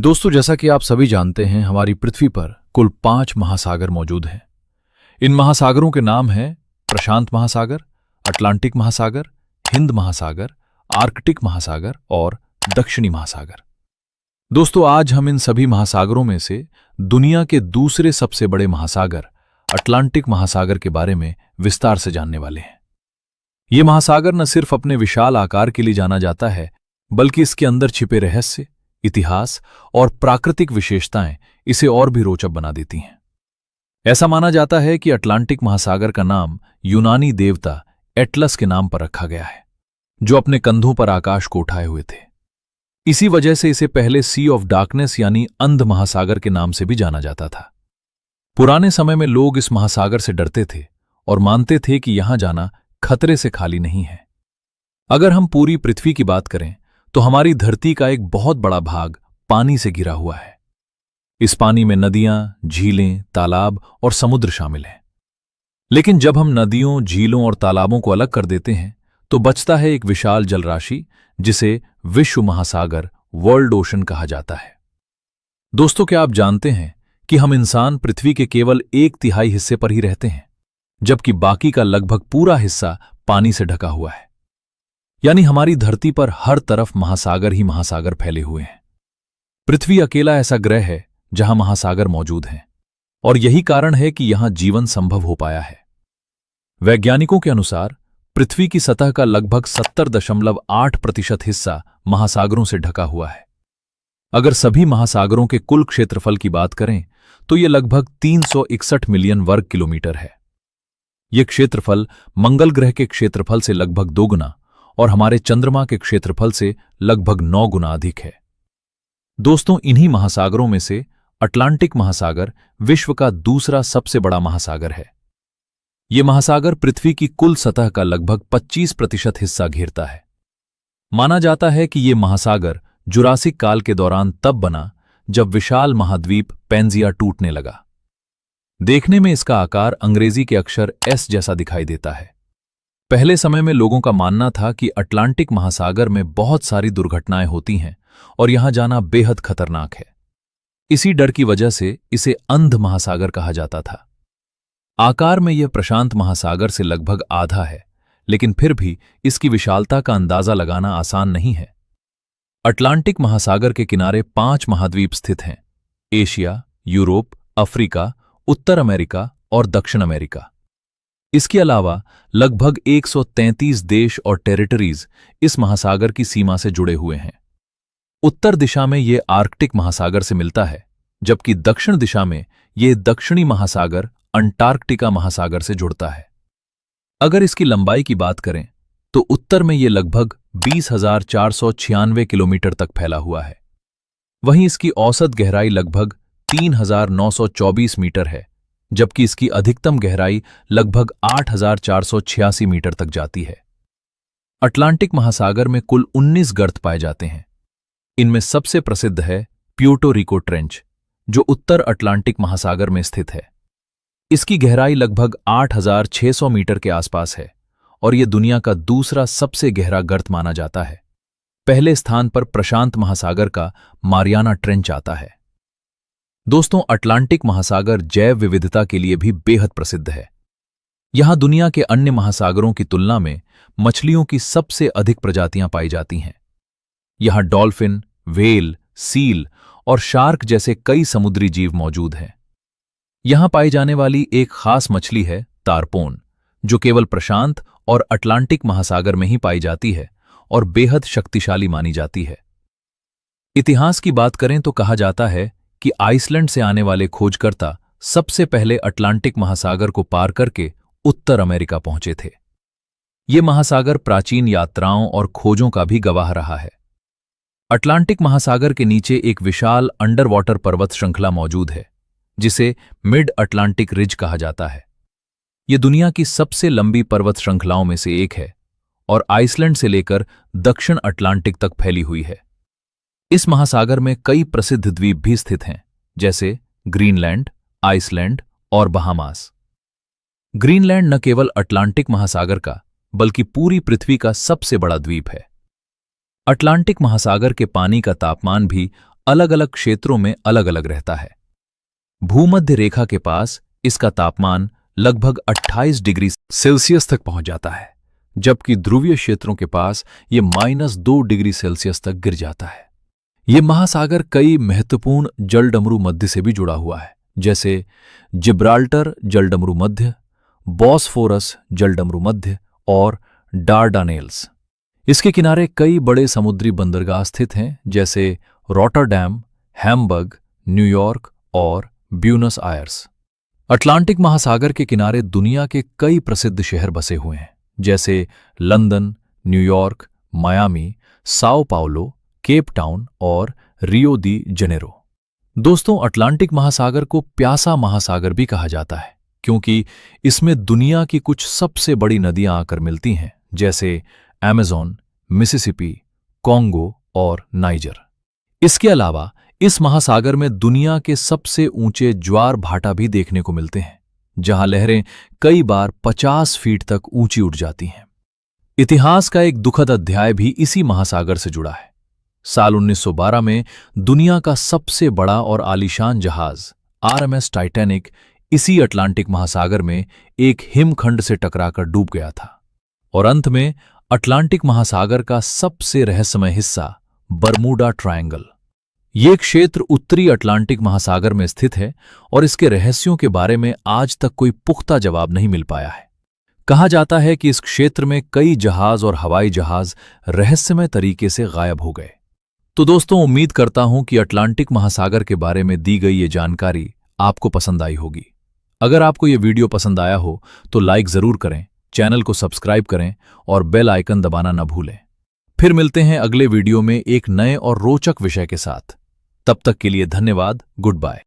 दोस्तों, जैसा कि आप सभी जानते हैं, हमारी पृथ्वी पर कुल 5 महासागर मौजूद हैं। इन महासागरों के नाम हैं प्रशांत महासागर, अटलांटिक महासागर, हिंद महासागर, आर्कटिक महासागर और दक्षिणी महासागर। दोस्तों, आज हम इन सभी महासागरों में से दुनिया के दूसरे सबसे बड़े महासागर अटलांटिक महासागर के बारे में विस्तार से जानने वाले हैं। ये महासागर न सिर्फ अपने विशाल आकार के लिए जाना जाता है, बल्कि इसके अंदर छिपे रहस्य, इतिहास और प्राकृतिक विशेषताएं इसे और भी रोचक बना देती हैं। ऐसा माना जाता है कि अटलांटिक महासागर का नाम यूनानी देवता एटलस के नाम पर रखा गया है, जो अपने कंधों पर आकाश को उठाए हुए थे। इसी वजह से इसे पहले सी ऑफ डार्कनेस यानी अंध महासागर के नाम से भी जाना जाता था। पुराने समय में लोग इस महासागर से डरते थे और मानते थे कि यहां जाना खतरे से खाली नहीं है। अगर हम पूरी पृथ्वी की बात करें तो हमारी धरती का एक बहुत बड़ा भाग पानी से घिरा हुआ है। इस पानी में नदियां, झीलें, तालाब और समुद्र शामिल हैं। लेकिन जब हम नदियों, झीलों और तालाबों को अलग कर देते हैं तो बचता है एक विशाल जलराशि, जिसे विश्व महासागर, वर्ल्ड ओशन कहा जाता है। दोस्तों, क्या आप जानते हैं कि हम इंसान पृथ्वी के केवल 1/3 हिस्से पर ही रहते हैं, जबकि बाकी का लगभग पूरा हिस्सा पानी से ढका हुआ है। यानी हमारी धरती पर हर तरफ महासागर ही महासागर फैले हुए हैं। पृथ्वी अकेला ऐसा ग्रह है जहां महासागर मौजूद हैं, और यही कारण है कि यहां जीवन संभव हो पाया है। वैज्ञानिकों के अनुसार पृथ्वी की सतह का लगभग 70.8% हिस्सा महासागरों से ढका हुआ है। अगर सभी महासागरों के कुल क्षेत्रफल की बात करें तो यह लगभग 361 मिलियन वर्ग किलोमीटर है। यह क्षेत्रफल मंगल ग्रह के क्षेत्रफल से लगभग 2 गुना और हमारे चंद्रमा के क्षेत्रफल से लगभग 9 गुना अधिक है। दोस्तों, इन्हीं महासागरों में से अटलांटिक महासागर विश्व का दूसरा सबसे बड़ा महासागर है। यह महासागर पृथ्वी की कुल सतह का लगभग 25% हिस्सा घेरता है। माना जाता है कि यह महासागर जुरासिक काल के दौरान तब बना जब विशाल महाद्वीप पैंजिया टूटने लगा। देखने में इसका आकार अंग्रेजी के अक्षर एस जैसा दिखाई देता है। पहले समय में लोगों का मानना था कि अटलांटिक महासागर में बहुत सारी दुर्घटनाएं होती हैं और यहां जाना बेहद खतरनाक है। इसी डर की वजह से इसे अंध महासागर कहा जाता था। आकार में यह प्रशांत महासागर से लगभग आधा है, लेकिन फिर भी इसकी विशालता का अंदाजा लगाना आसान नहीं है। अटलांटिक महासागर के किनारे 5 महाद्वीप स्थित हैं: एशिया, यूरोप, अफ्रीका, उत्तर अमेरिका और दक्षिण अमेरिका। इसके अलावा लगभग 133 देश और टेरिटरीज इस महासागर की सीमा से जुड़े हुए हैं। उत्तर दिशा में यह आर्कटिक महासागर से मिलता है, जबकि दक्षिण दिशा में यह दक्षिणी महासागर अंटार्कटिका महासागर से जुड़ता है। अगर इसकी लंबाई की बात करें तो उत्तर में यह लगभग 20,496 किलोमीटर तक फैला हुआ है। वहीं इसकी औसत गहराई लगभग 3,924 मीटर है, जबकि इसकी अधिकतम गहराई लगभग 8,486 मीटर तक जाती है। अटलांटिक महासागर में कुल 19 गर्त पाए जाते हैं। इनमें सबसे प्रसिद्ध है प्यूर्टो रिको ट्रेंच, जो उत्तर अटलांटिक महासागर में स्थित है। इसकी गहराई लगभग 8,600 मीटर के आसपास है और यह दुनिया का दूसरा सबसे गहरा गर्त माना जाता है। पहले स्थान पर प्रशांत महासागर का मारियाना ट्रेंच आता है। दोस्तों, अटलांटिक महासागर जैव विविधता के लिए भी बेहद प्रसिद्ध है। यहां दुनिया के अन्य महासागरों की तुलना में मछलियों की सबसे अधिक प्रजातियां पाई जाती हैं। यहां डॉल्फिन, व्हेल, सील और शार्क जैसे कई समुद्री जीव मौजूद हैं। यहां पाई जाने वाली एक खास मछली है तारपोन, जो केवल प्रशांत और अटलांटिक महासागर में ही पाई जाती है और बेहद शक्तिशाली मानी जाती है। इतिहास की बात करें तो कहा जाता है कि आइसलैंड से आने वाले खोजकर्ता सबसे पहले अटलांटिक महासागर को पार करके उत्तर अमेरिका पहुंचे थे। ये महासागर प्राचीन यात्राओं और खोजों का भी गवाह रहा है। अटलांटिक महासागर के नीचे एक विशाल अंडर वाटर पर्वत श्रृंखला मौजूद है, जिसे मिड अटलांटिक रिज कहा जाता है। यह दुनिया की सबसे लंबी पर्वत श्रृंखलाओं में से एक है और आइसलैंड से लेकर दक्षिण अटलांटिक तक फैली हुई है। इस महासागर में कई प्रसिद्ध द्वीप भी स्थित हैं, जैसे ग्रीनलैंड, आइसलैंड और बहामास। ग्रीनलैंड न केवल अटलांटिक महासागर का बल्कि पूरी पृथ्वी का सबसे बड़ा द्वीप है। अटलांटिक महासागर के पानी का तापमान भी अलग अलग क्षेत्रों में अलग अलग रहता है। भूमध्य रेखा के पास इसका तापमान लगभग 28 डिग्री सेल्सियस तक पहुंच जाता है, जबकि ध्रुवीय क्षेत्रों के पास ये -2 डिग्री सेल्सियस तक गिर जाता है। ये महासागर कई महत्वपूर्ण जलडमरू मध्य से भी जुड़ा हुआ है, जैसे जिब्राल्टर जलडमरू मध्य, बॉस्फोरस जलडमरू मध्य और डार्डानेल्स। इसके किनारे कई बड़े समुद्री बंदरगाह स्थित हैं, जैसे रॉटरडैम, हैम्बर्ग, न्यूयॉर्क और ब्यूनस आयर्स। अटलांटिक महासागर के किनारे दुनिया के कई प्रसिद्ध शहर बसे हुए हैं, जैसे London, New York, Miami, Sao Paulo, Cape Town और रियो दी जेनेरो। दोस्तों, अटलांटिक महासागर को प्यासा महासागर भी कहा जाता है, क्योंकि इसमें दुनिया की कुछ सबसे बड़ी नदियां आकर मिलती हैं, जैसे अमेज़न, मिसिसिपी, कॉन्गो और नाइजर। इसके अलावा इस महासागर में दुनिया के सबसे ऊंचे ज्वार भाटा भी देखने को मिलते हैं, जहां लहरें कई बार 50 फीट तक ऊंची उठ जाती हैं। इतिहास का एक दुखद अध्याय भी इसी महासागर से जुड़ा है। साल 1912 में दुनिया का सबसे बड़ा और आलीशान जहाज आरएमएस टाइटैनिक इसी अटलांटिक महासागर में एक हिमखंड से टकराकर डूब गया था। और अंत में अटलांटिक महासागर का सबसे रहस्यमय हिस्सा बरमूडा ट्रायंगल। ये क्षेत्र उत्तरी अटलांटिक महासागर में स्थित है और इसके रहस्यों के बारे में आज तक कोई पुख्ता जवाब नहीं मिल पाया है। कहा जाता है कि इस क्षेत्र में कई जहाज और हवाई जहाज रहस्यमय तरीके से गायब हो गए। तो दोस्तों, उम्मीद करता हूं कि अटलांटिक महासागर के बारे में दी गई ये जानकारी आपको पसंद आई होगी। अगर आपको ये वीडियो पसंद आया हो तो लाइक जरूर करें, चैनल को सब्सक्राइब करें और बेल आइकन दबाना न भूलें। फिर मिलते हैं अगले वीडियो में एक नए और रोचक विषय के साथ। तब तक के लिए धन्यवाद। Good bye.